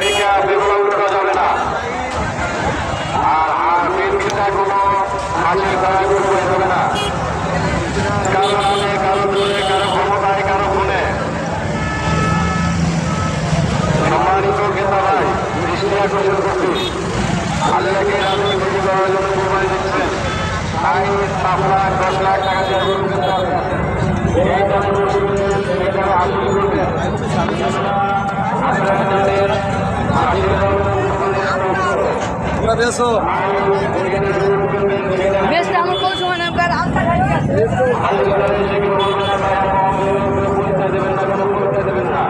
গরুটাকে ব্যবহার করা যাবে না। আর বিনকিটা কোনো হাসির দ্বারা করে যাবে না। কারো মনে, কারো জোরে, কারো ক্ষমতায়, কারো গুণে। সম্মানিত ক্রেতা ভাই, দৃষ্টি আকর্ষণ করছি, আল্লাহকে রাজি খুশি করার জন্য কোরবানি দিচ্ছেন। তাই 5 লাখ 10 লাখ টাকা দিয়ে গরু কিনতে হবে। এই দামে বসে এটা হাসিল করবেন। আপনারা জানেন হাসিল বেশটা আমার কোন সময় না আলতা দেবেন না।